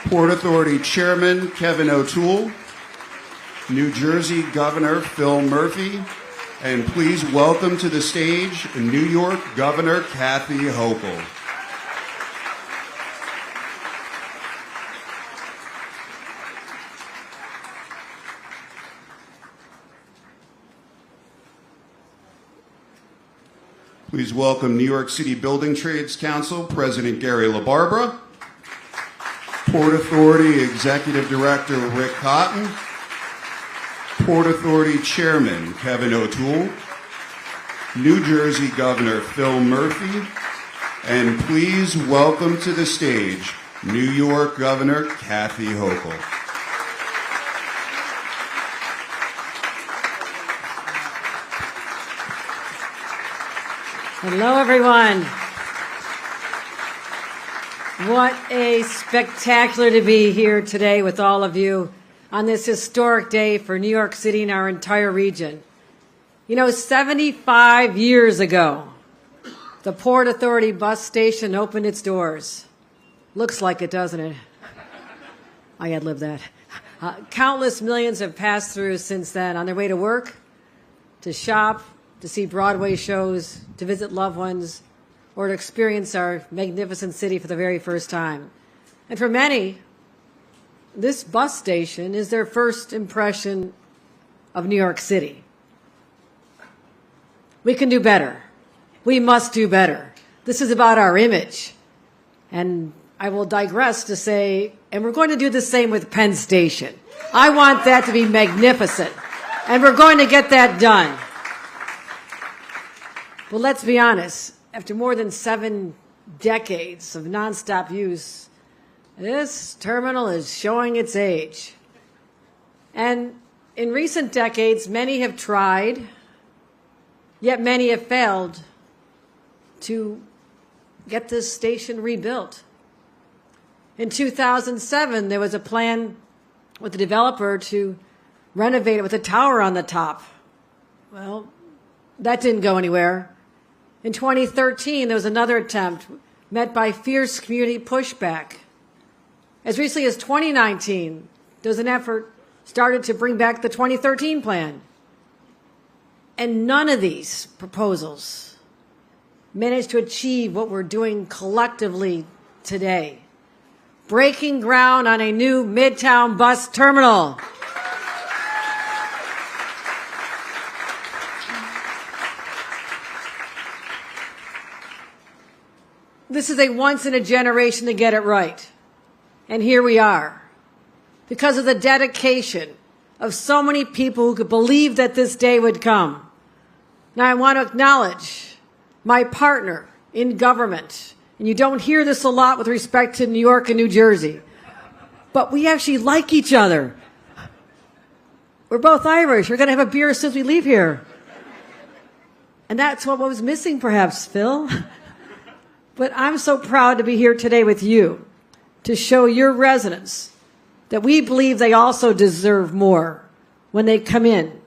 Port Authority Chairman Kevin O'Toole, New Jersey Governor Phil Murphy, and please welcome to the stage New York Governor Kathy Hochul. Please welcome New York City Building Trades Council President Gary LaBarbera, Port Authority Executive Director Rick Cotton, Port Authority Chairman Kevin O'Toole, New Jersey Governor Phil Murphy, and please welcome to the stage New York Governor Kathy Hochul. Hello, everyone. What a spectacular to be here today with all of you on this historic day for New York City and our entire region. You know, 75 years ago, the Port Authority bus station opened its doors. Looks like it, doesn't it? I had lived that. Countless millions have passed through since then on their way to work, to shop, to see Broadway shows, to visit loved ones, or to experience our magnificent city for the very first time. And for many, this bus station is their first impression of New York City. We can do better. We must do better. This is about our image. And I will digress to say, and we're going to do the same with Penn Station. I want that to be magnificent. And we're going to get that done. Well, let's be honest. After more than 7 decades of nonstop use, this terminal is showing its age. And in recent decades, many have tried, yet many have failed to get this station rebuilt. In 2007, there was a plan with the developer to renovate it with a tower on the top. Well, that didn't go anywhere. In 2013, there was another attempt met by fierce community pushback. As recently as 2019, there was an effort started to bring back the 2013 plan. And none of these proposals managed to achieve what we're doing collectively today. Breaking ground on a new Midtown bus terminal. This is a once in a generation to get it right. And here we are. Because of the dedication of so many people who could believe that this day would come. Now I want to acknowledge my partner in government. And you don't hear this a lot with respect to New York and New Jersey. But we actually like each other. We're both Irish. We're going to have a beer as soon as we leave here. And that's what was missing perhaps, Phil. But I'm so proud to be here today with you to show your residents that we believe they also deserve more when they come in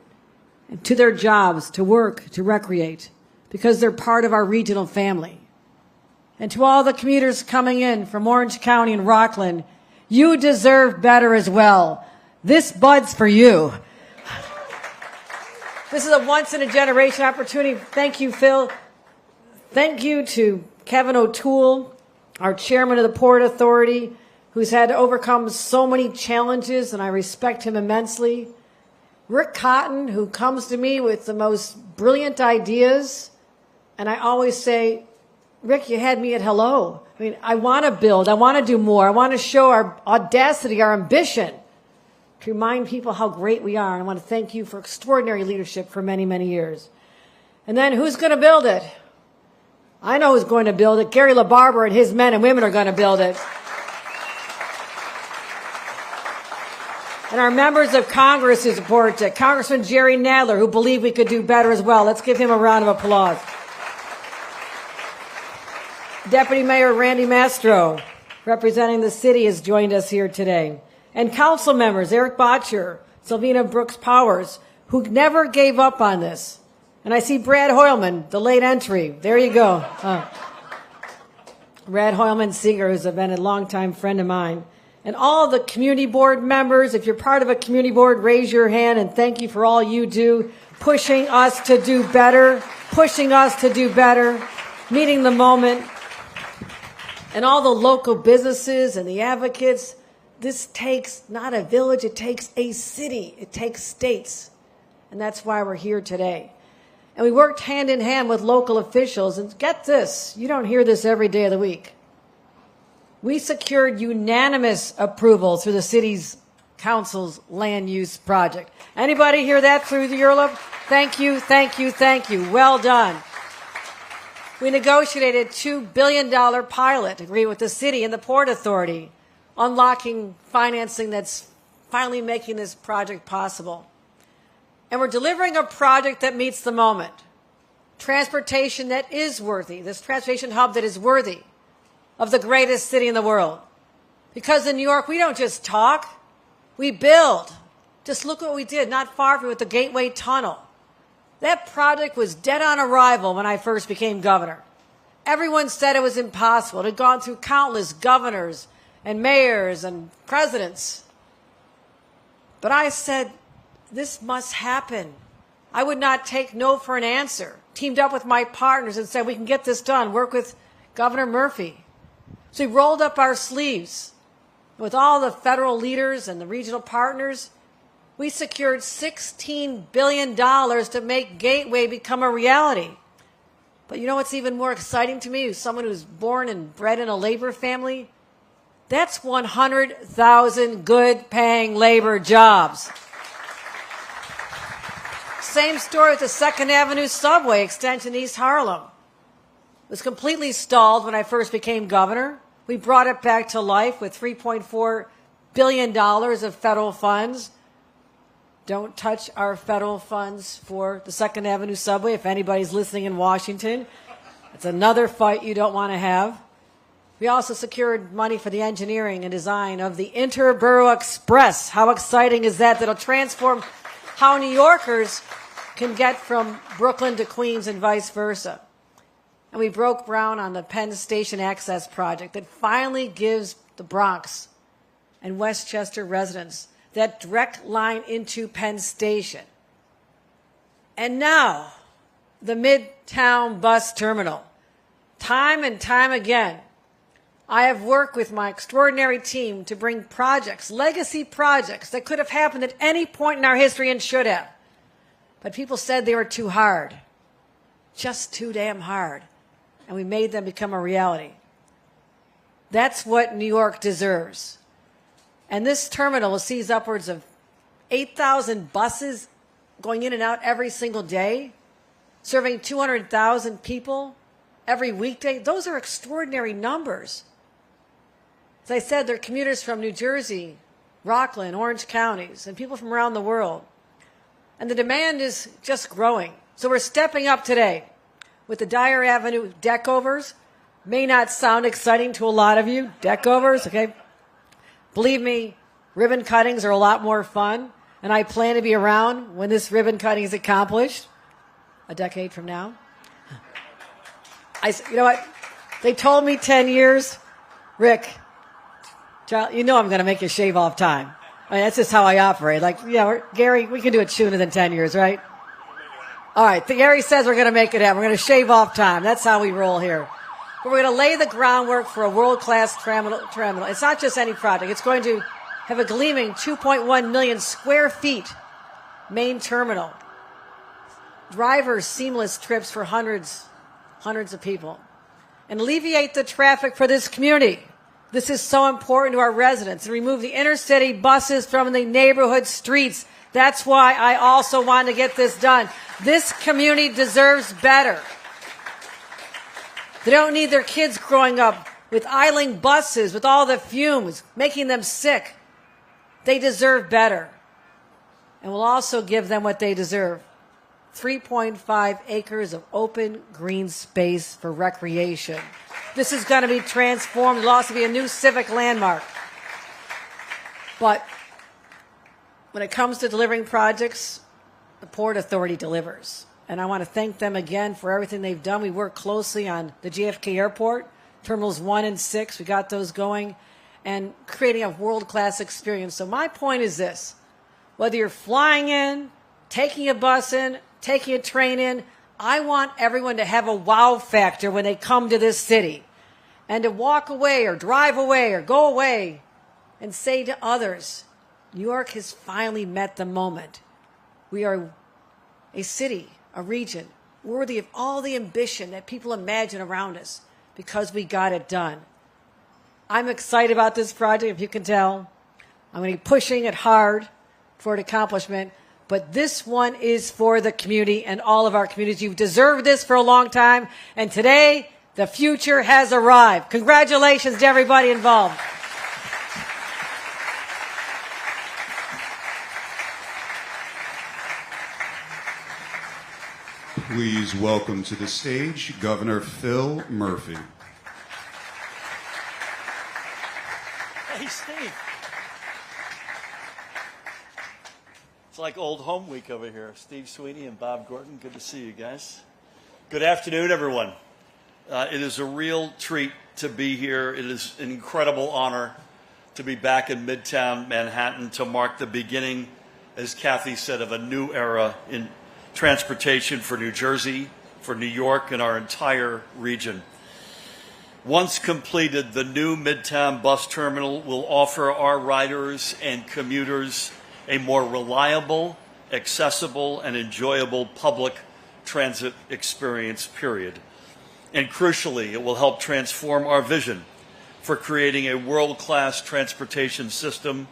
to their jobs, to work, to recreate, because they're part of our regional family. And to all the commuters coming in from Orange County and Rockland, you deserve better as well. This bud's for you. This is a once-in-a-generation opportunity. Thank you, Phil. Thank you to Kevin O'Toole, our chairman of the Port Authority, who's had to overcome so many challenges, and I respect him immensely. Rick Cotton, who comes to me with the most brilliant ideas, and I always say, Rick, you had me at hello. I mean, I want to build, I want to do more, I want to show our audacity, our ambition, to remind people how great we are, and I want to thank you for extraordinary leadership for many, many years. And then who's going to build it? I know who's going to build it. Gary LaBarbera and his men and women are going to build it. And our members of Congress who support it. Congressman Jerry Nadler, who believe we could do better as well. Let's give him a round of applause. Deputy Mayor Randy Mastro, representing the city, has joined us here today. And council members, Eric Botcher, Sylvina Brooks Powers, who never gave up on this. And I see Brad Hoylman, the late entry. There you go. Brad Hoylman Seeger, who's been a longtime friend of mine. and all the community board members. If you're part of a community board, raise your hand, and thank you for all you do, pushing us to do better, meeting the moment. And all the local businesses and the advocates. This takes not a village, it takes a city, it takes states. And that's why we're here today. And we worked hand in hand with local officials, and get this, you don't hear this every day of the week. We secured unanimous approval through the city's council's land use project. Anybody hear that through Europe? Thank you, thank you, thank you. Well done. We negotiated a $2 billion pilot agreement with the city and the Port Authority, unlocking financing that's finally making this project possible. And we're delivering a project that meets the moment. Transportation that is worthy, this transportation hub that is worthy of the greatest city in the world. Because in New York, we don't just talk, we build. Just look what we did not far from it with the Gateway Tunnel. That project was dead on arrival when I first became governor. Everyone said it was impossible. It had gone through countless governors and mayors and presidents. But I said, this must happen. I would not take no for an answer. Teamed up with my partners and said, we can get this done. Work with Governor Murphy. So we rolled up our sleeves. With all the federal leaders and the regional partners, we secured $16 billion to make Gateway become a reality. But you know what's even more exciting to me, as someone who's born and bred in a labor family? That's 100,000 good-paying labor jobs. Same story with the 2nd Avenue subway extension in East Harlem. It was completely stalled when I first became governor. We brought it back to life with $3.4 billion of federal funds. Don't touch our federal funds for the 2nd Avenue subway if anybody's listening in Washington. It's another fight you don't want to have. We also secured money for the engineering and design of the Interborough Express. How exciting is that? That'll transform how New Yorkers can get from Brooklyn to Queens and vice versa. And we broke ground on the Penn Station Access Project that finally gives the Bronx and Westchester residents that direct line into Penn Station. And now, the Midtown bus terminal. Time and time again, I have worked with my extraordinary team to bring projects, legacy projects, that could have happened at any point in our history and should have. But people said they were too hard. Just too damn hard. And we made them become a reality. That's what New York deserves. And this terminal sees upwards of 8,000 buses going in and out every single day, serving 200,000 people every weekday. Those are extraordinary numbers. As I said, there are commuters from New Jersey, Rockland, Orange counties, and people from around the world. And the demand is just growing. So we're stepping up today with the Dyer Avenue deckovers. May not sound exciting to a lot of you, deckovers, okay? Believe me, ribbon cuttings are a lot more fun, and I plan to be around when this ribbon cutting is accomplished, a decade from now. You know what? They told me 10 years, Rick, child, you know I'm going to make you shave off time. I mean, that's just how I operate. Like, yeah, Gary, we can do it sooner than 10 years, right? All right, Gary says we're going to make it happen. We're going to shave off time. That's how we roll here. But we're going to lay the groundwork for a world-class terminal. It's not just any project. It's going to have a gleaming 2.1 million square feet main terminal. Drivers, seamless trips for hundreds of people. And alleviate the traffic for this community. This is so important to our residents. And remove the intercity buses from the neighborhood streets. That's why I also want to get this done. This community deserves better. They don't need their kids growing up with idling buses, with all the fumes, making them sick. They deserve better. And we'll also give them what they deserve. 3.5 acres of open green space for recreation. This is going to be transformed. It'll also be a new civic landmark. But when it comes to delivering projects, the Port Authority delivers. And I want to thank them again for everything they've done. We work closely on the JFK Airport, Terminals 1 and 6. We got those going. and creating a world-class experience. So my point is this: whether you're flying in, taking a bus in, taking a train in, I want everyone to have a wow factor when they come to this city, and to walk away or drive away or go away and say to others, New York has finally met the moment. We are a city, a region, worthy of all the ambition that people imagine around us because we got it done. I'm excited about this project, if you can tell. I'm going to be pushing it hard for an accomplishment, but this one is for the community and all of our communities. You've deserved this for a long time, and today the future has arrived. Congratulations to everybody involved. Please welcome to the stage Governor Phil Murphy. Hey, Steve. It's like old home week over here. Steve Sweeney and Bob Gordon, good to see you guys. Good afternoon, everyone. It is a real treat to be here. It is an incredible honor to be back in Midtown Manhattan to mark the beginning, as Kathy said, of a new era in transportation for New Jersey, for New York, and our entire region. Once completed, the new Midtown bus terminal will offer our riders and commuters a more reliable, accessible, and enjoyable public transit experience, period. And crucially, it will help transform our vision for creating a world-class transportation system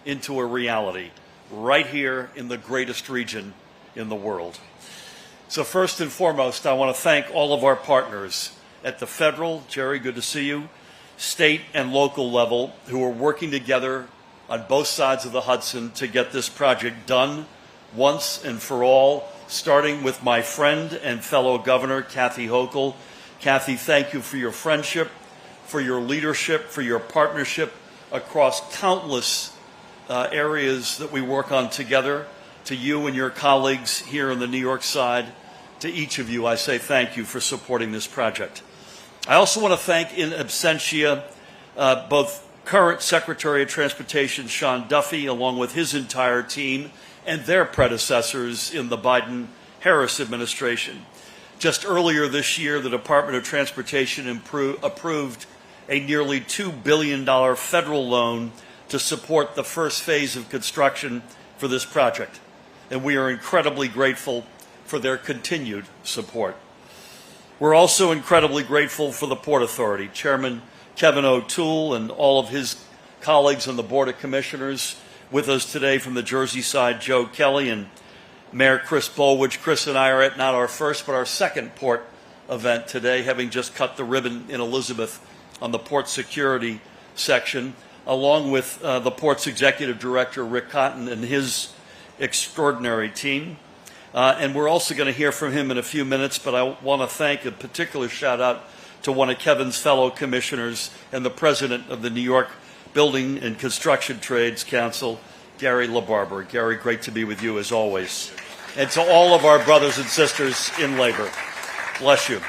into a reality right here in the greatest region in the world. So first and foremost, I want to thank all of our partners at the federal, Jerry, good to see you, state and local level who are working together on both sides of the Hudson to get this project done once and for all, starting with my friend and fellow governor, Kathy Hochul. Kathy, thank you for your friendship, for your leadership, for your partnership across countless areas that we work on together. To you and your colleagues here on the New York side, to each of you, I say thank you for supporting this project. I also want to thank in absentia both current Secretary of Transportation Sean Duffy, along with his entire team, and their predecessors in the Biden-Harris administration. Just earlier this year, the Department of Transportation approved a nearly $2 billion federal loan to support the first phase of construction for this project. And we are incredibly grateful for their continued support. We're also incredibly grateful for the Port Authority, Chairman Kevin O'Toole and all of his colleagues on the Board of Commissioners. With us today from the Jersey side, Joe Kelly and Mayor Chris Bolwich. Chris and I are at not our first, but our second port event today, having just cut the ribbon in Elizabeth on the port security section, along with the port's executive director, Rick Cotton, and his extraordinary team. And we're also going to hear from him in a few minutes, but I want to thank a particular shout out to one of Kevin's fellow commissioners and the president of the New York Building and Construction Trades Council, Gary LaBarbera. Gary, great to be with you as always. And to all of our brothers and sisters in labor, bless you.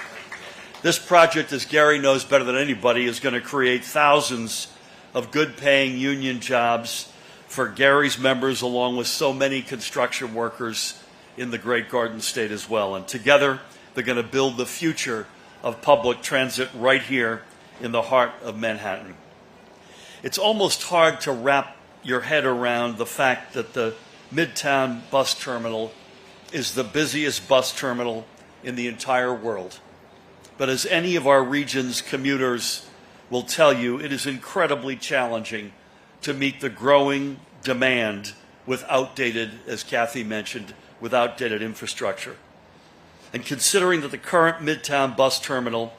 This project, as Gary knows better than anybody, is going to create thousands of good-paying union jobs for Gary's members, along with so many construction workers in the great Garden State as well. And together, they're going to build the future of public transit right here in the heart of Manhattan. It's almost hard to wrap your head around the fact that the Midtown bus terminal is the busiest bus terminal in the entire world. But as any of our region's commuters will tell you, it is incredibly challenging to meet the growing demand with outdated, as Kathy mentioned, with outdated infrastructure. And considering that the current Midtown bus terminal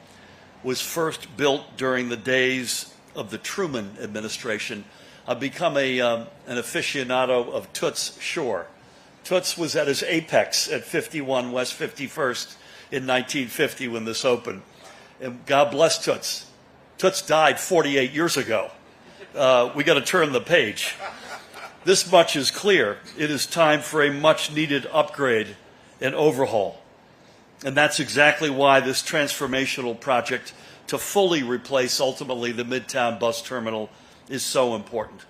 was first built during the days of the Truman administration, I've become an aficionado of Toots Shore. Toots was at his apex at 51 West 51st in 1950 when this opened. And God bless Toots. Toots died 48 years ago. We got to turn the page. This much is clear. It is time for a much-needed upgrade and overhaul. And that's exactly why this transformational project to fully replace, ultimately, the Midtown bus terminal is so important.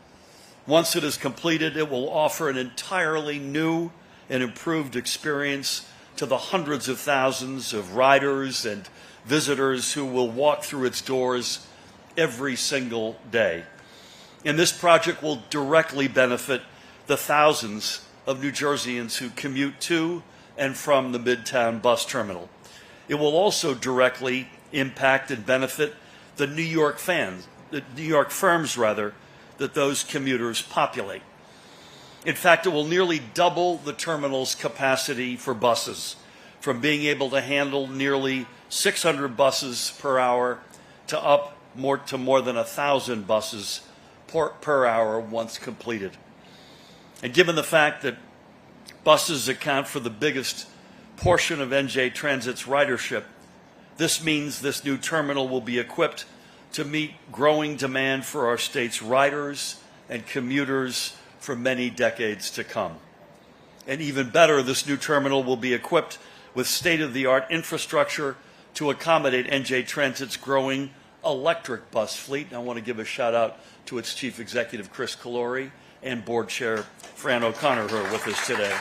Once it is completed, it will offer an entirely new and improved experience to the hundreds of thousands of riders and visitors who will walk through its doors every single day. And this project will directly benefit the thousands of New Jerseyans who commute to and from the Midtown bus terminal. It will also directly impact and benefit the New York firms that those commuters populate. In fact, it will nearly double the terminal's capacity for buses, from being able to handle nearly 600 buses per hour to more than 1,000 buses per hour once completed. And given the fact that buses account for the biggest portion of NJ Transit's ridership, this means this new terminal will be equipped to meet growing demand for our state's riders and commuters for many decades to come. And even better, this new terminal will be equipped with state-of-the-art infrastructure to accommodate NJ Transit's growing electric bus fleet. And I want to give a shout out to its Chief Executive, Chris Calori, and Board Chair, Fran O'Connor, who are with us today.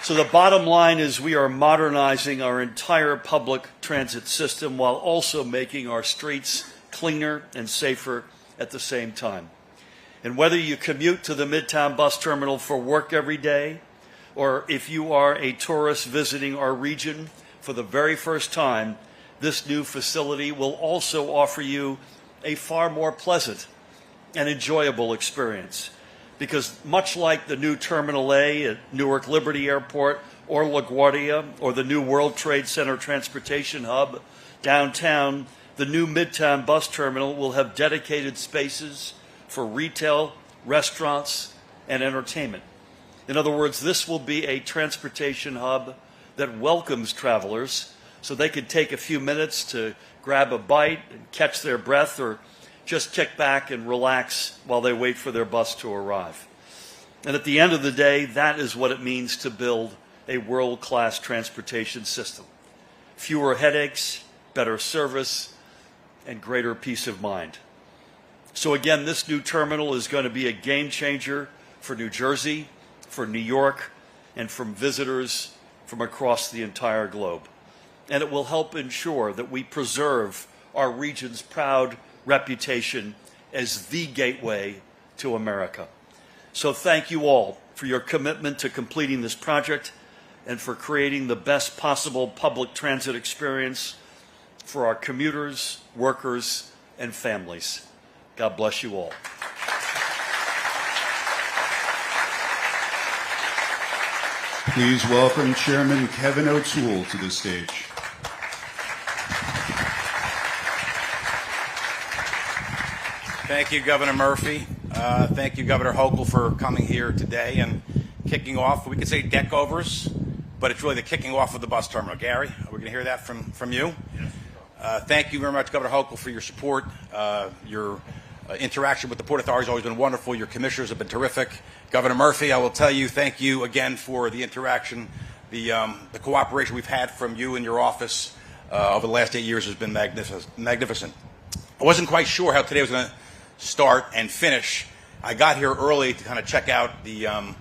So the bottom line is we are modernizing our entire public transit system while also making our streets cleaner and safer at the same time. And whether you commute to the Midtown bus terminal for work every day, or if you are a tourist visiting our region for the very first time, this new facility will also offer you a far more pleasant and enjoyable experience. Because much like the new Terminal A at Newark Liberty Airport or LaGuardia or the new World Trade Center Transportation Hub downtown, the new Midtown bus terminal will have dedicated spaces for retail, restaurants, and entertainment. In other words, this will be a transportation hub that welcomes travelers so they could take a few minutes to grab a bite and catch their breath, or just kick back and relax while they wait for their bus to arrive. And at the end of the day, that is what it means to build a world-class transportation system. Fewer headaches, better service, and greater peace of mind. So again, this new terminal is going to be a game changer for New Jersey, for New York, and from visitors from across the entire globe. And it will help ensure that we preserve our region's proud reputation as the gateway to America. So thank you all for your commitment to completing this project and for creating the best possible public transit experience for our commuters, workers, and families. God bless you all. Please welcome Chairman Kevin O'Toole to the stage. Thank you, Governor Murphy. Thank you, Governor Hochul, for coming here today and kicking off. We could say deck overs, but it's really the kicking off of the bus terminal. Gary, are we going to hear that from you? Yes. Thank you very much, Governor Hochul, for your support. Your interaction with the Port Authority has always been wonderful. Your commissioners have been terrific. Governor Murphy, I will tell you, thank you again for the interaction. The cooperation we've had from you and your office over the last 8 years has been magnificent. I wasn't quite sure how today was going to start and finish. I got here early to kind of check out the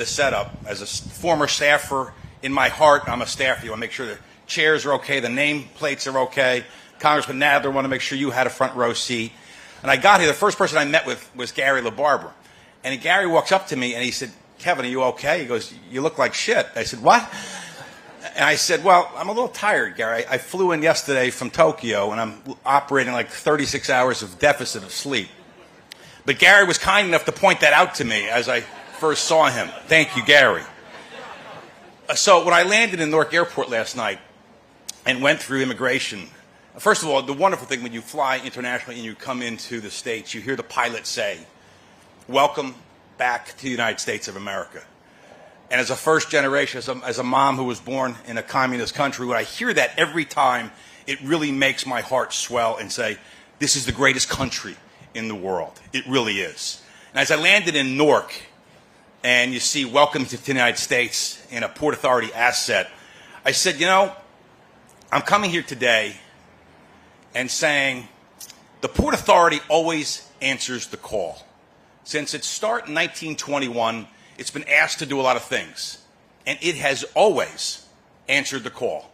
setup. As a former staffer, in my heart, I'm a staffer. You want to make sure the chairs are okay, the name plates are okay. Congressman Nadler, want to make sure you had a front row seat. And I got here, the first person I met with was Gary LaBarbera. And Gary walks up to me and he said, "Kevin, are you okay?" He goes, "You look like shit." I said, "What?" And I said, "Well, I'm a little tired, Gary. I flew in yesterday from Tokyo and I'm operating like 36 hours of deficit of sleep." But Gary was kind enough to point that out to me as I first saw him. Thank you, Gary. So when I landed in Newark Airport last night and went through immigration, first of all, the wonderful thing when you fly internationally and you come into the States, you hear the pilot say, "Welcome back to the United States of America." And as a first generation, as a mom who was born in a communist country, when I hear that every time, it really makes my heart swell and say, this is the greatest country in the world. It really is. And as I landed in Newark, and you see "Welcome to the United States" in a Port Authority asset, I said, you know, I'm coming here today and saying, the Port Authority always answers the call. Since its start in 1921, it's been asked to do a lot of things, and it has always answered the call.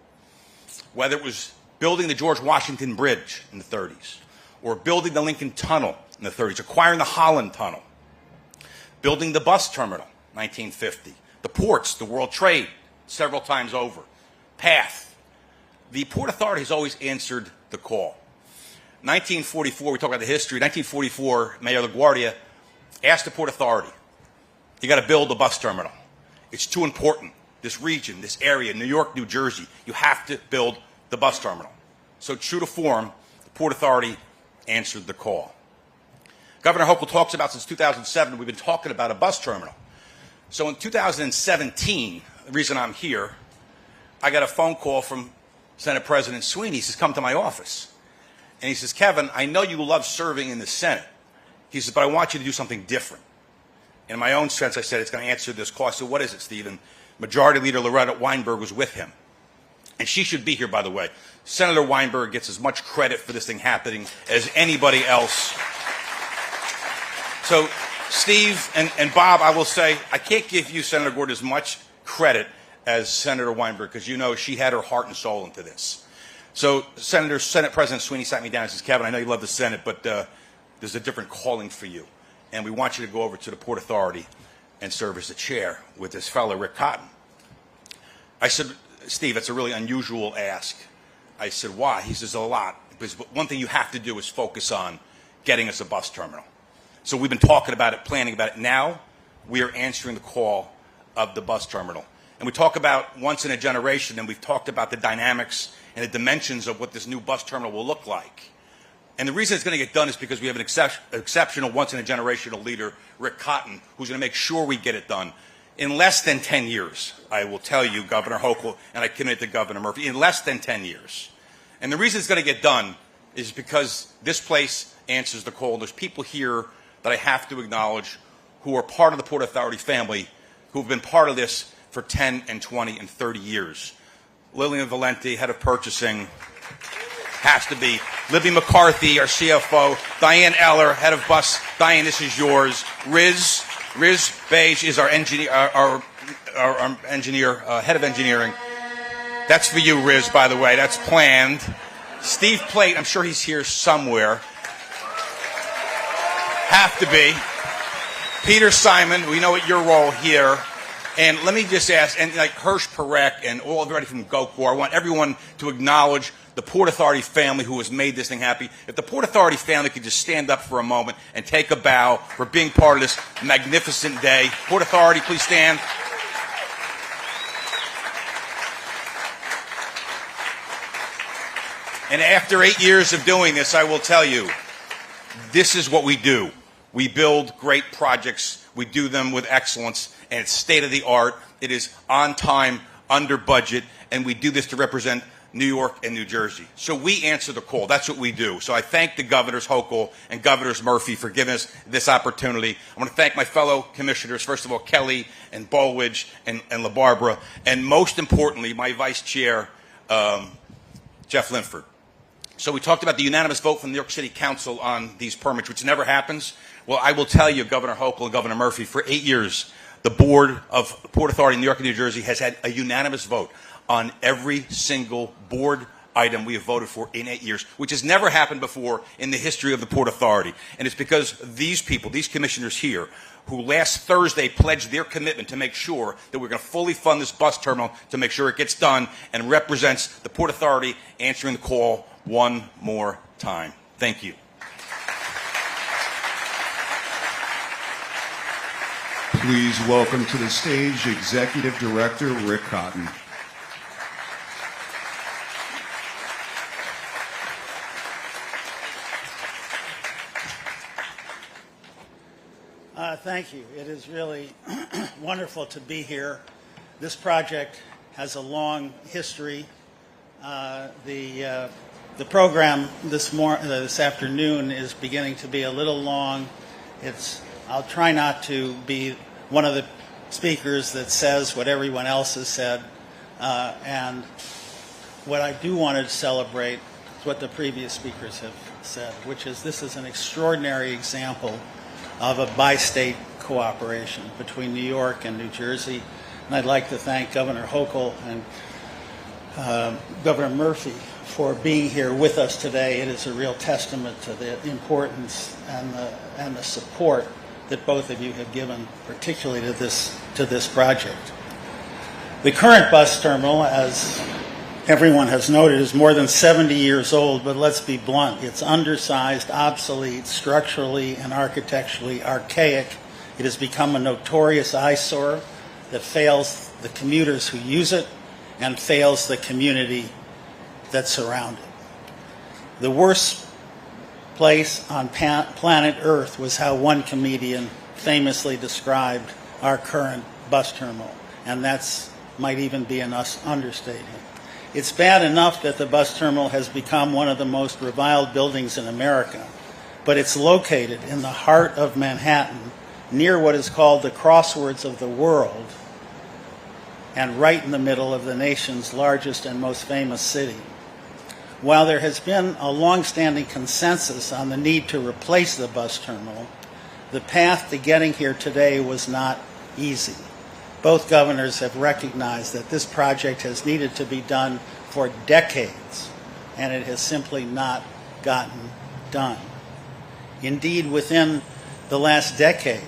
Whether it was building the George Washington Bridge in the 30s, or building the Lincoln Tunnel in the 30s, acquiring the Holland Tunnel, building the bus terminal, 1950, the ports, the World Trade, several times over, PATH. The Port Authority has always answered the call. 1944, we talk about the history, 1944, Mayor LaGuardia asked the Port Authority, you got to build the bus terminal. It's too important. This region, this area, New York, New Jersey, you have to build the bus terminal. So true to form, the Port Authority answered the call. Governor Hochul talks about since 2007, we've been talking about a bus terminal. So in 2017, the reason I'm here, I got a phone call from Senate President Sweeney. He says, come to my office. And he says, Kevin, I know you love serving in the Senate. He says, but I want you to do something different. In my own sense, I said, it's going to answer this call. I said, what is it, Stephen? Majority Leader Loretta Weinberg was with him. And she should be here, by the way. Senator Weinberg gets as much credit for this thing happening as anybody else. So, Steve and Bob, I will say, I can't give you, Senator Gordon, as much credit as Senator Weinberg, because you know she had her heart and soul into this. So, Senate President Sweeney sat me down and says, Kevin, I know you love the Senate, but there's a different calling for you. And we want you to go over to the Port Authority and serve as the chair with this fellow, Rick Cotton. I said, Steve, that's a really unusual ask. I said, why? He says, a lot. Because one thing you have to do is focus on getting us a bus terminal. So we've been talking about it, planning about it. Now we are answering the call of the bus terminal. And we talk about once in a generation, and we've talked about the dynamics and the dimensions of what this new bus terminal will look like. And the reason it's going to get done is because we have an exceptional once-in-a-generational leader, Rick Cotton, who's going to make sure we get it done. In less than 10 years, I will tell you, Governor Hochul, and I commit to Governor Murphy, in less than 10 years. And the reason it's going to get done is because this place answers the call. There's people here that I have to acknowledge who are part of the Port Authority family, who have been part of this for 10 and 20 and 30 years. Lillian Valenti, head of purchasing, has to be. Libby McCarthy, our CFO. Diane Eller, head of bus. Diane, this is yours. Riz Beige is our engineer, our engineer, head of engineering. That's for you, Riz, by the way. That's planned. Steve Plate, I'm sure he's here somewhere. Have to be. Peter Simon, we know what your role here. And let me just ask, and like Hirsch Perek and everybody from GoCorps, I want everyone to acknowledge the Port Authority family who has made this thing happy. If the Port Authority family could just stand up for a moment and take a bow for being part of this magnificent day. Port Authority, please stand. And after 8 years of doing this, I will tell you, this is what we do. We build great projects. We do them with excellence, and it's state-of-the-art. It is on time, under budget, and we do this to represent New York and New Jersey. So we answer the call. That's what we do. So I thank the Governors Hochul and Governors Murphy for giving us this opportunity. I want to thank my fellow commissioners, first of all, Kelly and Bolwidge and LaBarbera, and most importantly, my Vice Chair, Jeff Linford. So we talked about the unanimous vote from the New York City Council on these permits, which never happens. Well, I will tell you, Governor Hochul and Governor Murphy, for 8 years, the Board of Port Authority in New York and New Jersey has had a unanimous vote on every single board item we have voted for in 8 years, which has never happened before in the history of the Port Authority. And it's because these people, these commissioners here, who last Thursday pledged their commitment to make sure that we're going to fully fund this bus terminal to make sure it gets done and represents the Port Authority answering the call one more time. Thank you. Please welcome to the stage Executive Director Rick Cotton. Thank you. It is really wonderful to be here. This project has a long history. The program this afternoon is beginning to be a little long. I'll try not to be one of the speakers that says what everyone else has said. And what I do want to celebrate is what the previous speakers have said, which is this is an extraordinary example of a bi-state cooperation between New York and New Jersey. And I'd like to thank Governor Hochul and Governor Murphy for being here with us today. It is a real testament to the importance and the support that both of you have given, particularly to this project. The current bus terminal, as everyone has noted, is more than 70 years old, but let's be blunt. It's undersized, obsolete, structurally and architecturally archaic. It has become a notorious eyesore that fails the commuters who use it and fails the community that surround it. The worst place on planet Earth was how one comedian famously described our current bus terminal, and that's might even be an understatement. It's bad enough that the bus terminal has become one of the most reviled buildings in America, but it's located in the heart of Manhattan, near what is called the crossroads of the world, and right in the middle of the nation's largest and most famous city. While there has been a long-standing consensus on the need to replace the bus terminal, the path to getting here today was not easy. Both governors have recognized that this project has needed to be done for decades, and it has simply not gotten done. Indeed, within the last decade,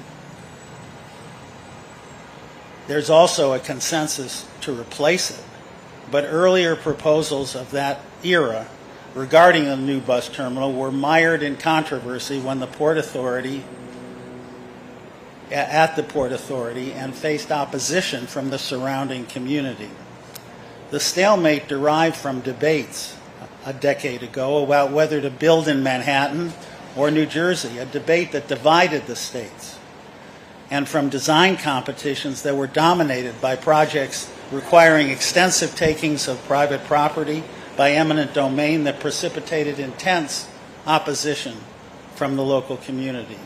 there's also a consensus to replace it, but earlier proposals of that era regarding the new bus terminal were mired in controversy when the Port Authority and faced opposition from the surrounding community. The stalemate derived from debates a decade ago about whether to build in Manhattan or New Jersey, a debate that divided the states, and from design competitions that were dominated by projects requiring extensive takings of private property by eminent domain that precipitated intense opposition from the local community.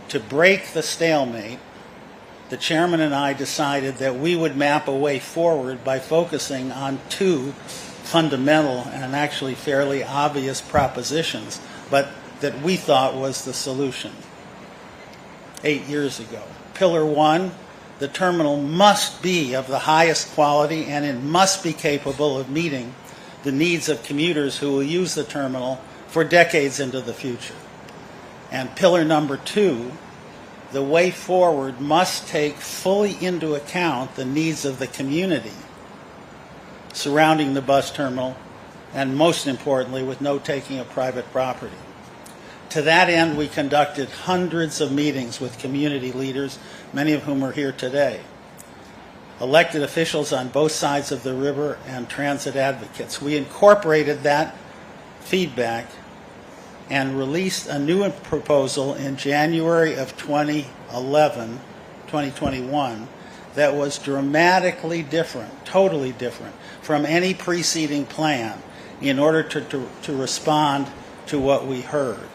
To break the stalemate, the chairman and I decided that we would map a way forward by focusing on two fundamental and actually fairly obvious propositions, but that we thought was the solution 8 years ago. Pillar one, the terminal must be of the highest quality and it must be capable of meeting the needs of commuters who will use the terminal for decades into the future. And pillar number two, the way forward must take fully into account the needs of the community surrounding the bus terminal, and most importantly, with no taking of private property. To that end, we conducted hundreds of meetings with community leaders, many of whom are here today, elected officials on both sides of the river, and transit advocates. We incorporated that feedback and released a new proposal in January of 2021, that was dramatically different, totally different from any preceding plan in order to respond to what we heard.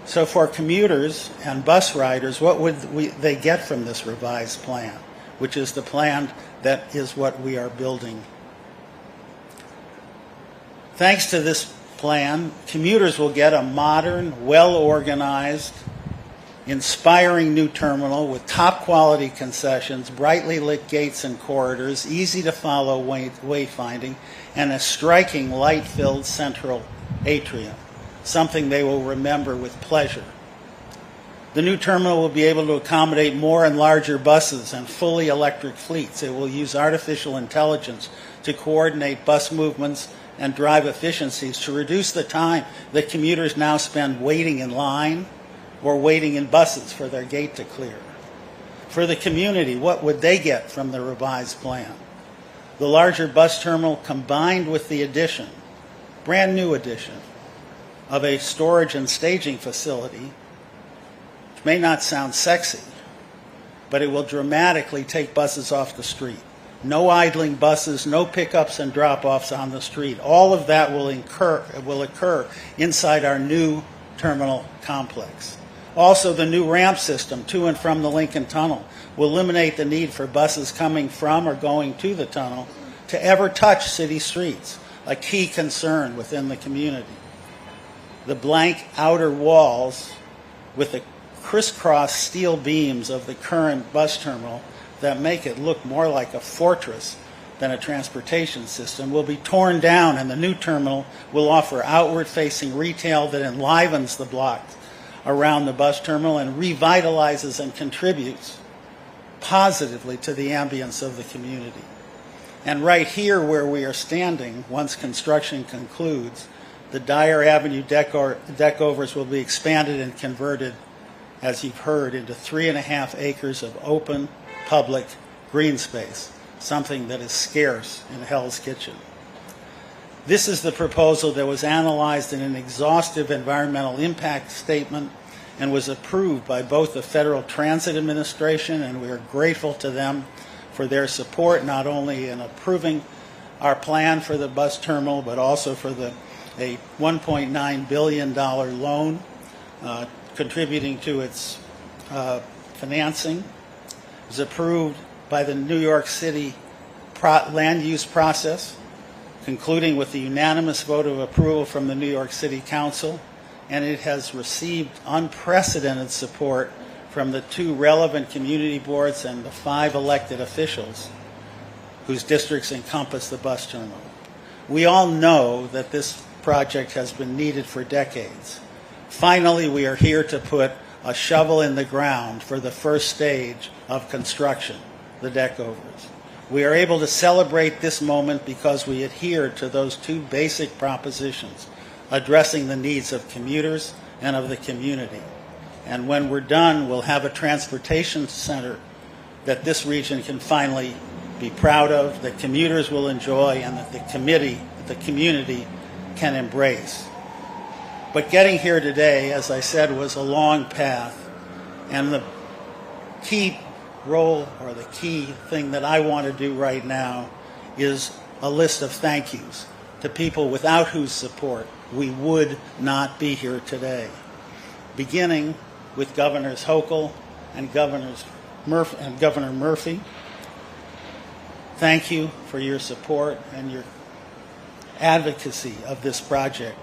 So for commuters and bus riders, what would they get from this revised plan, which is the plan that is what we are building? Thanks to this plan, commuters will get a modern, well-organized, inspiring new terminal with top-quality concessions, brightly lit gates and corridors, easy-to-follow wayfinding, and a striking light-filled central atrium, something they will remember with pleasure. The new terminal will be able to accommodate more and larger buses and fully electric fleets. It will use artificial intelligence to coordinate bus movements and drive efficiencies to reduce the time that commuters now spend waiting in line or waiting in buses for their gate to clear. For the community, what would they get from the revised plan? The larger bus terminal combined with the addition, brand new addition, of a storage and staging facility, which may not sound sexy, but it will dramatically take buses off the street. No idling buses, no pickups and drop-offs on the street. All of that will occur inside our new terminal complex. Also, the new ramp system to and from the Lincoln Tunnel will eliminate the need for buses coming from or going to the tunnel to ever touch city streets, a key concern within the community. The blank outer walls with the crisscross steel beams of the current bus terminal that make it look more like a fortress than a transportation system will be torn down, and the new terminal will offer outward-facing retail that enlivens the blocks around the bus terminal and revitalizes and contributes positively to the ambience of the community. And right here where we are standing, once construction concludes, the Dyer Avenue deckovers will be expanded and converted, as you've heard, into 3.5 acres of open, public green space, something that is scarce in Hell's Kitchen. This is the proposal that was analyzed in an exhaustive environmental impact statement and was approved by both the Federal Transit Administration, and we are grateful to them for their support, not only in approving our plan for the bus terminal, but also for a $1.9 billion loan contributing to its financing. It was approved by the New York City land use process, concluding with the unanimous vote of approval from the New York City Council, and it has received unprecedented support from the 2 relevant community boards and the 5 elected officials whose districts encompass the bus terminal. We all know that this project has been needed for decades. Finally, we are here to put a shovel in the ground for the first stage of construction, the deckovers. We are able to celebrate this moment because we adhere to those 2 basic propositions, addressing the needs of commuters and of the community. And when we're done, we'll have a transportation center that this region can finally be proud of, that commuters will enjoy, and that the community can embrace. But getting here today, as I said, was a long path, and the key role, or the key thing that I want to do right now, is a list of thank yous to people without whose support we would not be here today. Beginning with Governors Hochul and Governor Murphy. Thank you for your support and your advocacy of this project.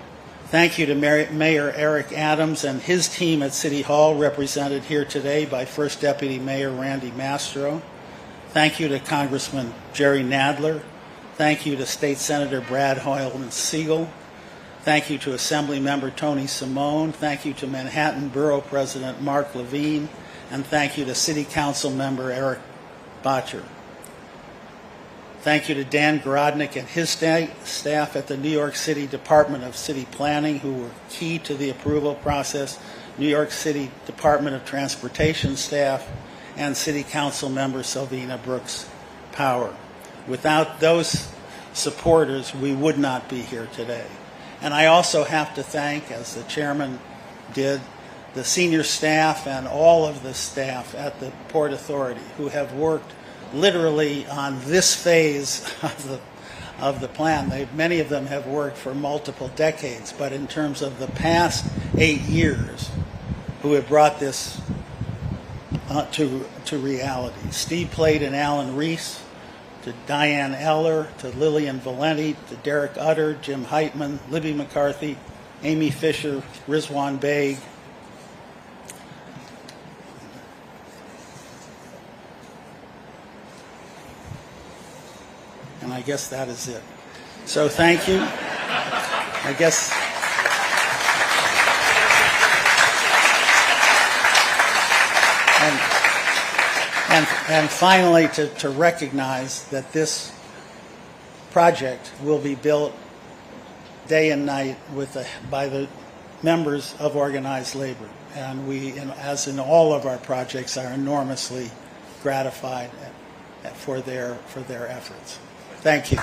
Thank you to Mayor Eric Adams and his team at City Hall, represented here today by First Deputy Mayor Randy Mastro. Thank you to Congressman Jerry Nadler. Thank you to State Senator Brad Hoylman-Siegel. Thank you to Assembly Member Tony Simone. Thank you to Manhattan Borough President Mark Levine. And thank you to City Council Member Eric Botcher. Thank you to Dan Grodnick and his staff at the New York City Department of City Planning, who were key to the approval process, New York City Department of Transportation staff, and City Council Member Selvina Brooks Power. Without those supporters, we would not be here today. And I also have to thank, as the chairman did, the senior staff and all of the staff at the Port Authority who have worked literally on this phase of the plan. Many of them have worked for multiple decades, but in terms of the past 8 years, who have brought this to reality. Steve Plate and Alan Reese, to Diane Eller, to Lillian Valenti, to Derek Utter, Jim Heitman, Libby McCarthy, Amy Fisher, Rizwan Beg, and I guess that is it. So thank you. I guess and finally to recognize that this project will be built day and night by the members of organized labor, and we, as in all of our projects, are enormously gratified for their efforts. Thank you.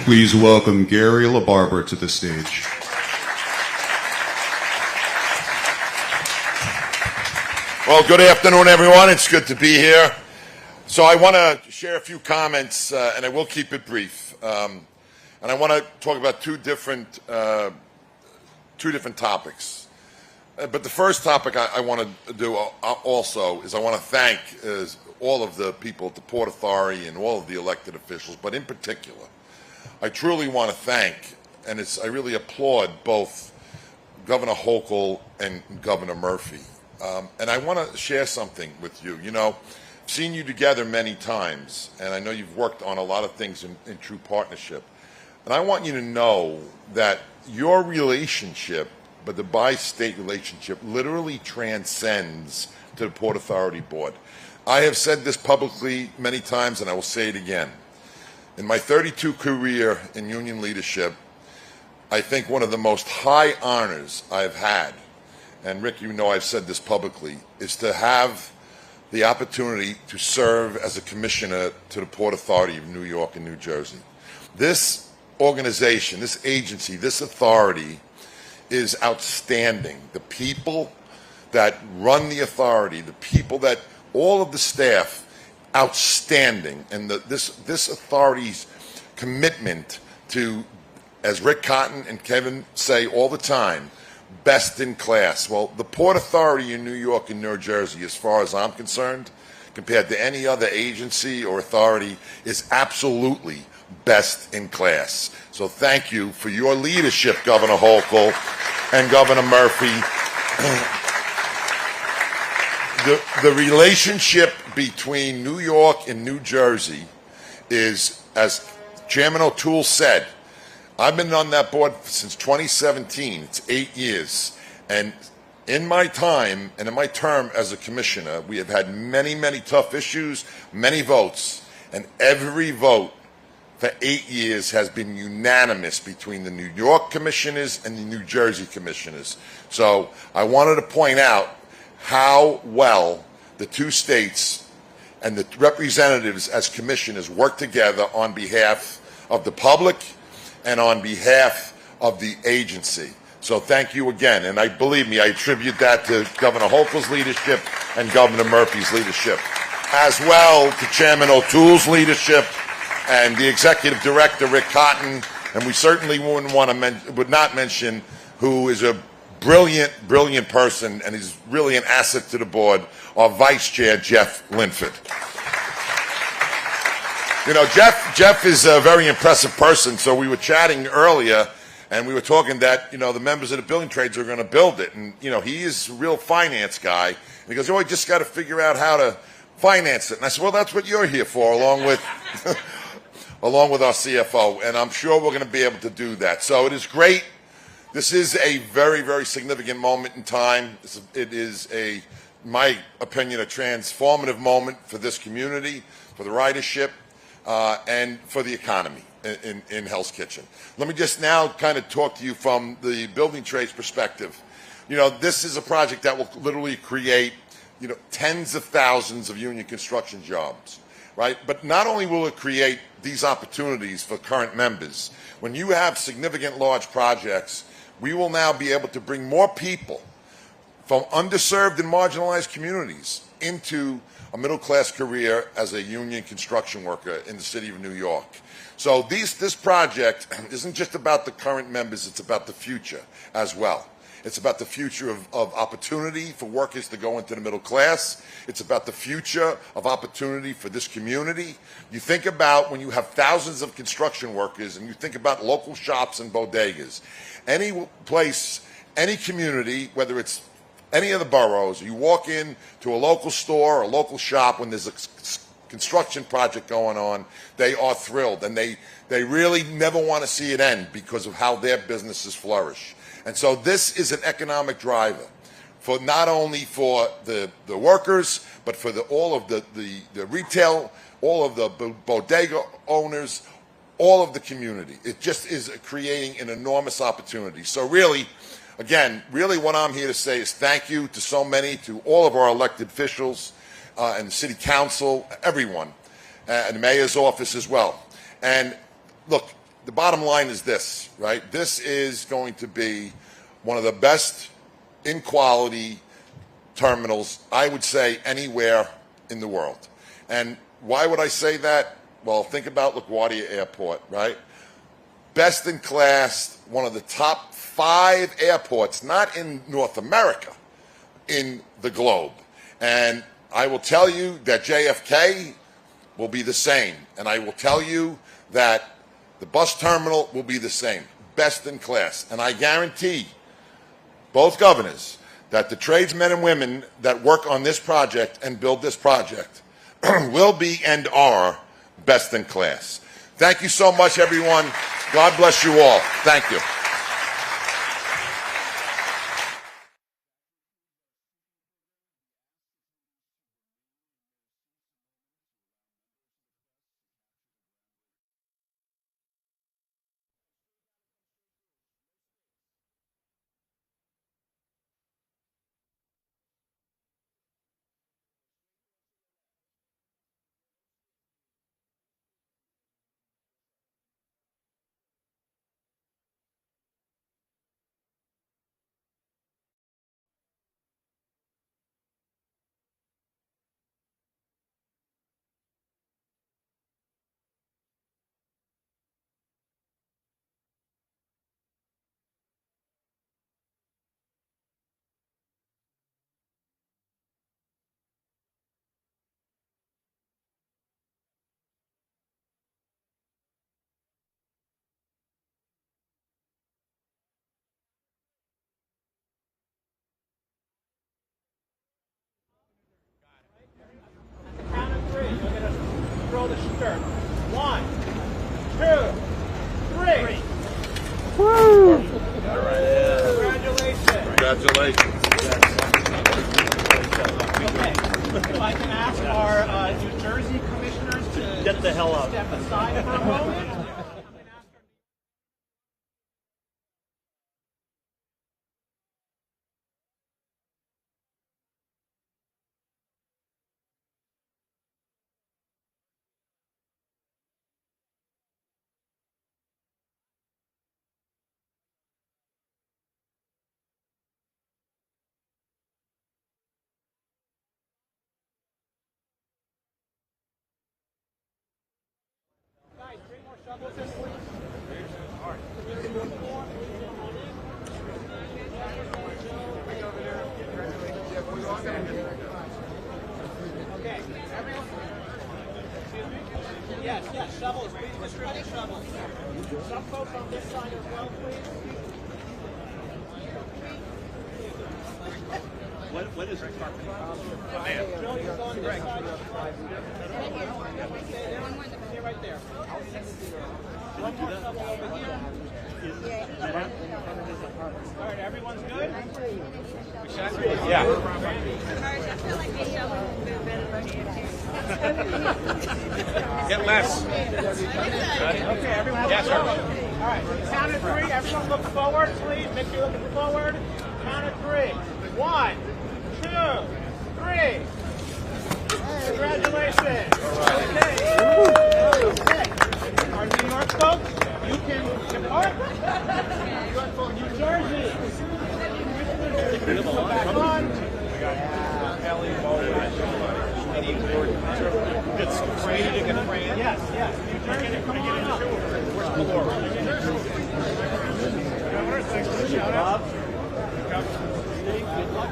Please welcome Gary LaBarbera to the stage. Well, good afternoon, everyone. It's good to be here. So I want to share a few comments, and I will keep it brief. And I want to talk about two different topics. But the first topic I want to do also is I want to thank all of the people at the Port Authority and all of the elected officials, but in particular, I truly want to thank, and I really applaud both Governor Hochul and Governor Murphy. And I want to share something with you. You know, I've seen you together many times, and I know you've worked on a lot of things in true partnership. And I want you to know that your relationship, but the bi-state relationship, literally transcends to the Port Authority Board. I have said this publicly many times, and I will say it again. In my 32 career in union leadership, I think one of the most high honors I've had, and Rick, you know I've said this publicly, is to have the opportunity to serve as a commissioner to the Port Authority of New York and New Jersey. This organization, this agency, this authority is outstanding. The people that run the authority, the people that, all of the staff, outstanding. And this authority's commitment to, as Rick Cotton and Kevin say all the time, best in class. Well, the Port Authority in New York and New Jersey, as far as I'm concerned, compared to any other agency or authority, is absolutely best in class. So thank you for your leadership, Governor Hochul and Governor Murphy. The relationship between New York and New Jersey is, as Chairman O'Toole said, I've been on that board since 2017. It's 8 years. And in my time and in my term as a commissioner, we have had many, many tough issues, many votes, and every vote for 8 years has been unanimous between the New York commissioners and the New Jersey commissioners. So I wanted to point out how well the two states and the representatives as commissioners work together on behalf of the public and on behalf of the agency. So thank you again. And believe me, I attribute that to Governor Hochul's leadership and Governor Murphy's leadership, as well to Chairman O'Toole's leadership and the Executive Director, Rick Cotton. And we certainly would not mention who is a brilliant, brilliant person, and he's really an asset to the board, our Vice Chair, Jeff Linford. You know, Jeff is a very impressive person, so we were chatting earlier, and we were talking that, you know, the members of the building trades are going to build it, and, you know, he is a real finance guy, and he goes, oh, I just got to figure out how to finance it. And I said, well, that's what you're here for, along with along with our CFO, and I'm sure we're going to be able to do that. So it is great. This is a very, very significant moment in time. It is, in my opinion, a transformative moment for this community, for the ridership, and for the economy in Hell's Kitchen. Let me just now kind of talk to you from the building trades perspective. You know, this is a project that will literally create, you know, tens of thousands of union construction jobs, right? But not only will it create these opportunities for current members, when you have significant large projects, we will now be able to bring more people from underserved and marginalized communities into a middle-class career as a union construction worker in the city of New York. So this project isn't just about the current members, it's about the future as well. It's about the future of opportunity for workers to go into the middle class. It's about the future of opportunity for this community. You think about when you have thousands of construction workers and you think about local shops and bodegas. Any place, any community, whether it's any of the boroughs, you walk in to a local store or a local shop when there's a construction project going on, they are thrilled, and they really never want to see it end because of how their businesses flourish. And so this is an economic driver for not only for the workers, but for all of the retail, all of the bodega owners, all of the community. It just is creating an enormous opportunity. So really, again, really what I'm here to say is thank you to so many, to all of our elected officials and the city council, everyone, and the mayor's office as well. And look, the bottom line is this, right? This is going to be one of the best in quality terminals, I would say, anywhere in the world. And why would I say that? Well, think about LaGuardia Airport, right? best in class, one of the top 5 airports, not in North America, in the globe. And I will tell you that JFK will be the same. And I will tell you that the bus terminal will be the same, best in class. And I guarantee both governors that the tradesmen and women that work on this project and build this project will be and are best in class. Thank you so much, everyone. God bless you all. Thank you. Throw the skirt. 1, 2, 3. Woo! Congratulations. Congratulations. Okay. If I can ask our New Jersey commissioners to Get the hell out. step aside for a moment. Guys, 3 more shovels in, please. Okay. Everyone. Excuse me? Yes, shovels. Please distribute shovels. Some folks on this side as well, please. What is it? Joe, you go on this side. Stay right there. One more shovel over here. All right, everyone's good? Yeah. Get less. Okay, everyone. Yes, sir. All right, count of 3. Everyone look forward, please. Make sure you're looking forward. Count of 3. 1, 2, 3. Congratulations. Okay. Our New York folks, you can depart. New Jersey. Go back on. It's ready to get framed. Yes. New Jersey, come on up. Thanks for the shout out. Steve, good luck.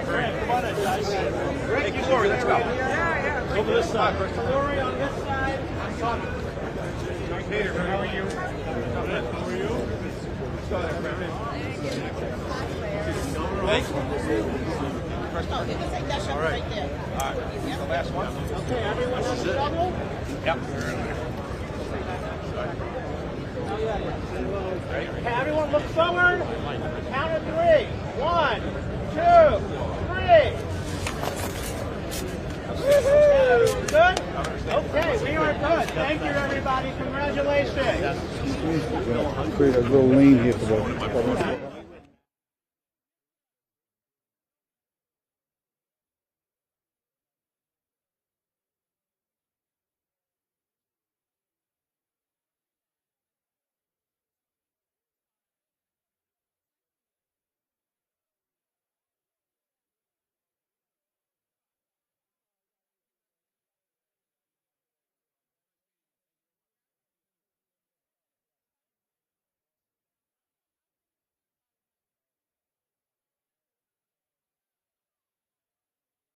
Grant, come on in, guys. Thank you, Lori. Let's go. Yeah. Over this side. Lori on this side. Peter, how are you? How are you? Thanks. Oh, you can take that shot right there. All right. The last one. Okay, everyone has a shovel? Yep. Okay, everyone look forward. Count of 3. 1, 2, 3. Everyone good? Okay, we are good. Thank you, everybody. Congratulations. Create a little lane here for the